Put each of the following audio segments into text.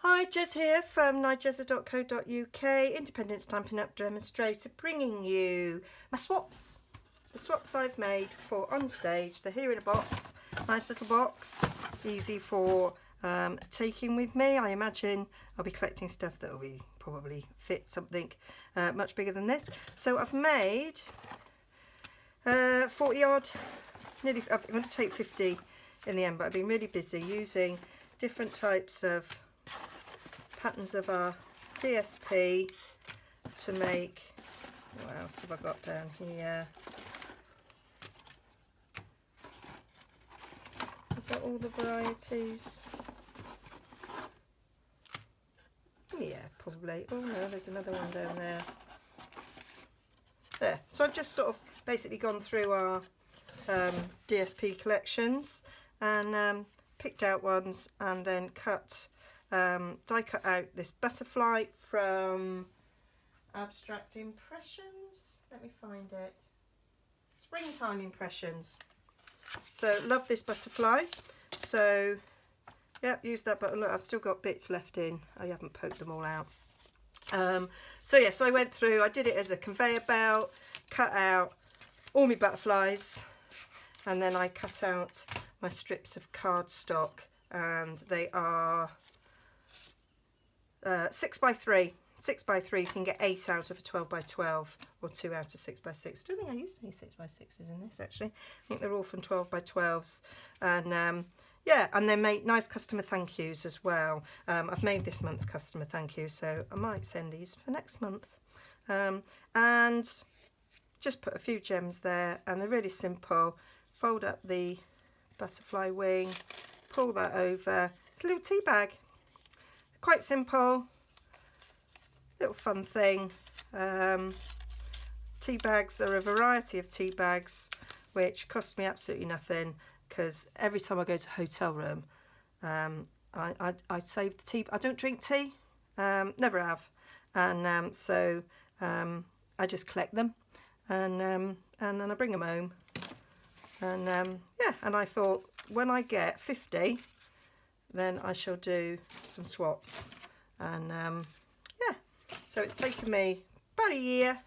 Hi, Jez here from Nigezza.co.uk, independent Stampin' Up demonstrator, bringing you my swaps. The swaps I've made for on stage. They're here in a box, nice little box, easy for taking with me. I imagine I'll be collecting stuff that will be probably fit something much bigger than this. So I've made 40 odd, nearly. I'm going to take 50 in the end, but I've been really busy using different types of patterns of our DSP to make. What else have I got down here? Is that all the varieties? Yeah, probably. Oh no, there's another one down there. There. So I've just sort of basically gone through our DSP collections and picked out ones and then die cut out this butterfly from Abstract Impressions. Let me find it. Springtime Impressions. So love this butterfly. So yeah, use that, but look, I've still got bits left in. I haven't poked them all out. So yeah, so I went through, I did it as a conveyor belt, cut out all my butterflies, and then I cut out my strips of cardstock, and they are 6 by 3, so you can get 8 out of a 12 by 12 or 2 out of 6 by 6. I don't think I used any 6 by 6s in this actually. I think they're all from 12 by 12s, and yeah, and they make nice customer thank yous as well. I've made this month's customer thank you, so I might send these for next month. And just put a few gems there, and they're really simple. Fold up the butterfly wing, pull that over. It's a little tea bag. Quite simple, little fun thing. Tea bags are a variety of tea bags which cost me absolutely nothing, because every time I go to a hotel room, I save the tea. I don't drink tea, never have, and so I just collect them, and then I bring them home, and yeah, and I thought when I get 50, then I shall do some swaps, and yeah, so it's taken me about a year,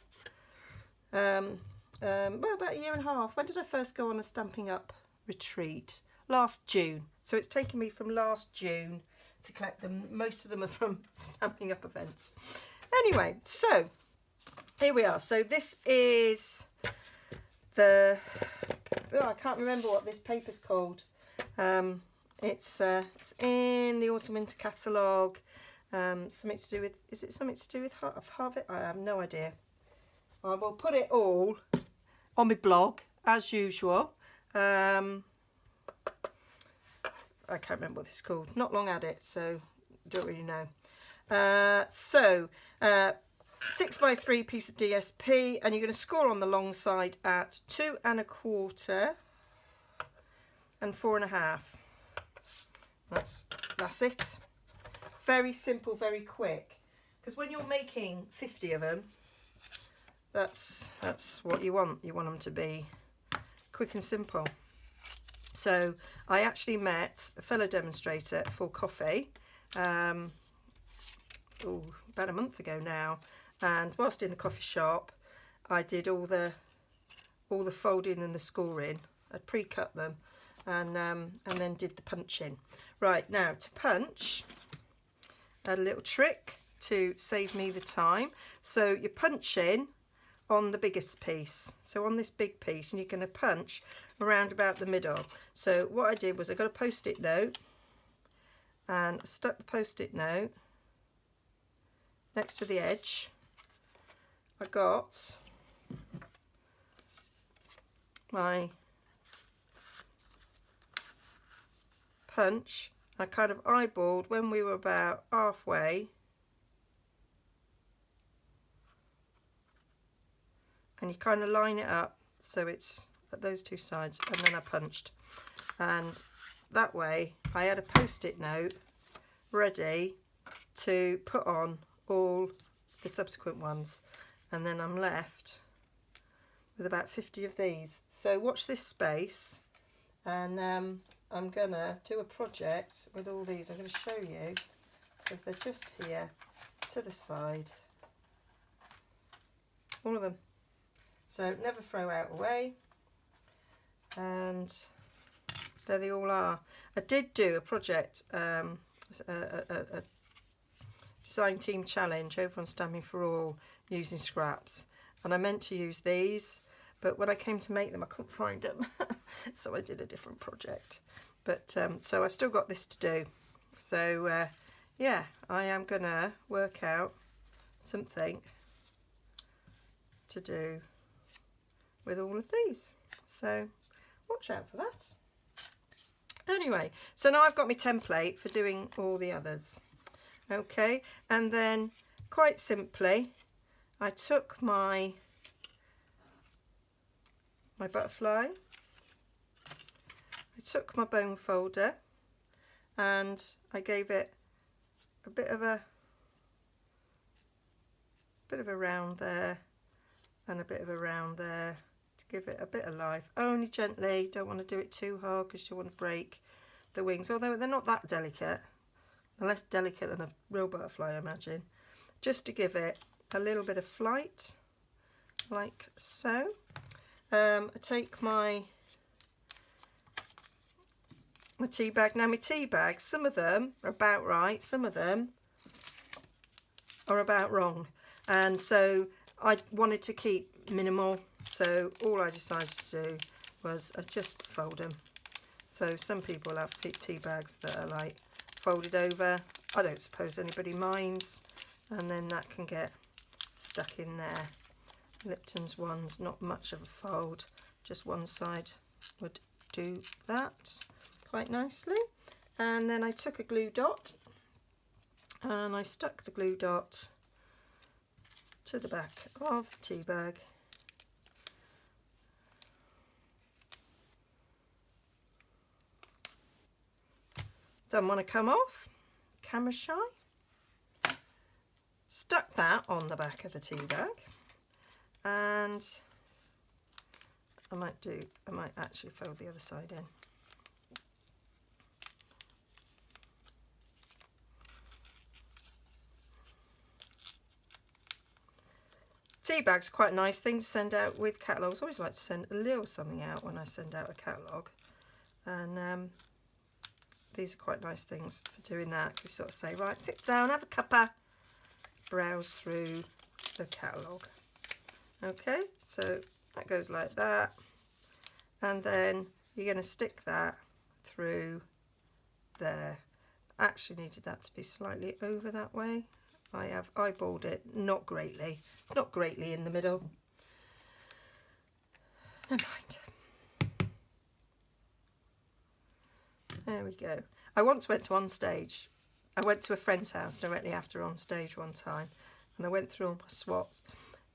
well, about a year and a half. When did I first go on a Stampin' Up retreat? Last June. So it's taken me from last June to collect them. Most of them are from Stampin' Up events. Anyway, so here we are. So this is the, oh, I can't remember what this paper's called. It's in the Autumn Winter catalogue. Something to do with, is it something to do with Harvest? I have no idea. I will put it all on my blog as usual. I can't remember what this is called. Not long had it, so don't really know. 6 by 3 piece of DSP, and you're going to score on the long side at 2 1/4 and 4 1/2. That's it. Very simple, very quick. Because when you're making 50 of them, that's what you want. You want them to be quick and simple. So I actually met a fellow demonstrator for coffee about a month ago now, and whilst in the coffee shop I did all the folding and the scoring. I'd pre-cut them and then did the punching. Right, now to punch, I had a little trick to save me the time. So you're punching on the biggest piece, so on this big piece, and you're going to punch around about the middle. So what I did was I got a post-it note and I stuck the post-it note next to the edge. I got my punch. I kind of eyeballed when we were about halfway, and you kind of line it up so it's at those two sides, and then I punched, and that way I had a post-it note ready to put on all the subsequent ones, and then I'm left with about 50 of these. So watch this space, and I'm gonna do a project with all these. I'm going to show you because they're just here to the side. All of them. So never throw out away. And there they all are. I did do a project, a design team challenge over on Stamping for All using scraps, and I meant to use these, but when I came to make them I couldn't find them. So I did a different project, but so I've still got this to do. So yeah, I am gonna work out something to do with all of these, so watch out for that. Anyway, so now I've got my template for doing all the others. Okay, and then quite simply I took my butterfly, I took my bone folder, and I gave it a bit of a round there and a bit of a round there to give it a bit of life. Only gently, don't want to do it too hard because you want to break the wings, although they're not that delicate. They're less delicate than a real butterfly, I imagine. Just to give it a little bit of flight, like so. I take my tea bag. Now my tea bags, some of them are about right, some of them are about wrong, and so I wanted to keep minimal, so all I decided to do was just fold them. So some people have tea bags that are like folded over. I don't suppose anybody minds, and then that can get stuck in there. Lipton's one's not much of a fold, just one side would do that quite nicely. And then I took a glue dot and I stuck the glue dot to the back of the tea bag. Don't want to come off, camera shy. Stuck that on the back of the tea bag, and I might actually fold the other side in. Tea bags are quite a nice thing to send out with catalogues. I always like to send a little something out when I send out a catalogue, and these are quite nice things for doing that. You sort of say, right, sit down, have a cuppa, browse through the catalogue. Okay, so that goes like that, and then you're going to stick that through there. Actually needed that to be slightly over that way. I have eyeballed it, not greatly. It's not greatly in the middle. Never mind. There we go. I once went to On Stage. I went to a friend's house directly after On Stage one time, and I went through all my swaps,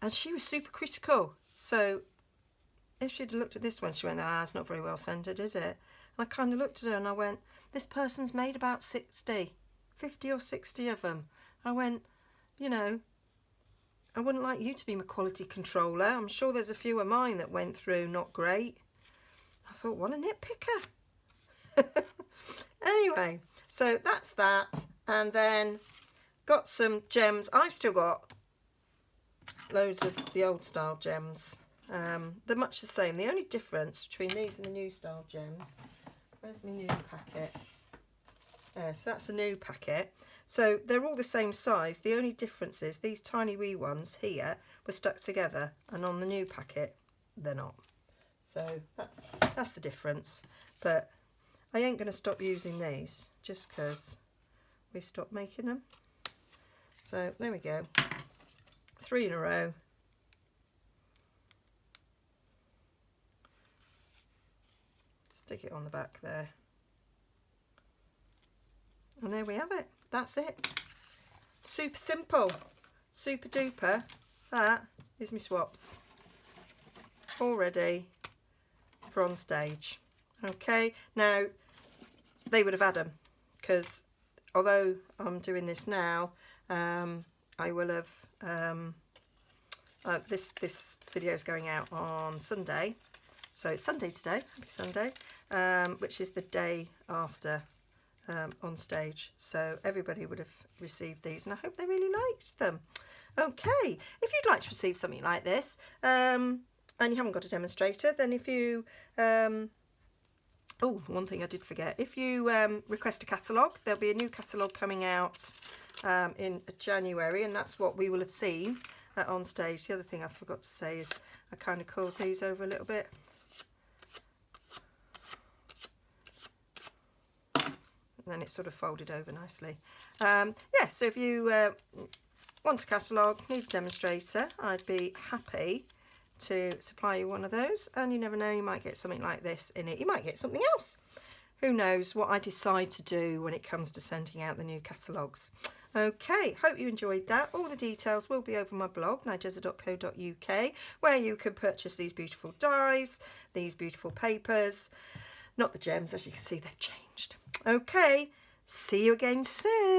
and she was super critical. So if she'd looked at this one, she went, it's not very well centred, is it? And I kind of looked at her and I went, this person's made about 50 or 60 of them. I went, you know, I wouldn't like you to be my quality controller. I'm sure there's a few of mine that went through not great. I thought, what a nitpicker. Anyway, so that's that. And then got some gems. I've still got loads of the old style gems. They're much the same. The only difference between these and the new style gems, where's my new packet? So that's a new packet. So they're all the same size. The only difference is these tiny wee ones here were stuck together, and on the new packet they're not. So that's the difference. But I ain't going to stop using these just because we stopped making them. So there we go. 3 in a row. Stick it on the back there. And there we have it. That's it. Super simple. Super duper. That is my swaps. All ready for On Stage. Okay, now they would have had them, because although I'm doing this now, I will have this video is going out on Sunday, so it's Sunday today. Happy Sunday, which is the day after on stage. So everybody would have received these, and I hope they really liked them. Okay, if you'd like to receive something like this, and you haven't got a demonstrator, then if you oh, one thing I did forget, if you request a catalogue, there'll be a new catalogue coming out in January, and that's what we will have seen on stage. The other thing I forgot to say is I kind of curled these over a little bit. And then it sort of folded over nicely. Yeah, so if you want a catalogue, need a demonstrator, I'd be happy to supply you one of those, and you never know, you might get something like this in it. You might get something else. Who knows what I decide to do when it comes to sending out the new catalogues. Okay, hope you enjoyed that. All the details will be over my blog, nigezza.co.uk, where you can purchase these beautiful dies, these beautiful papers. Not the gems, as you can see, they've changed. Okay, see you again soon.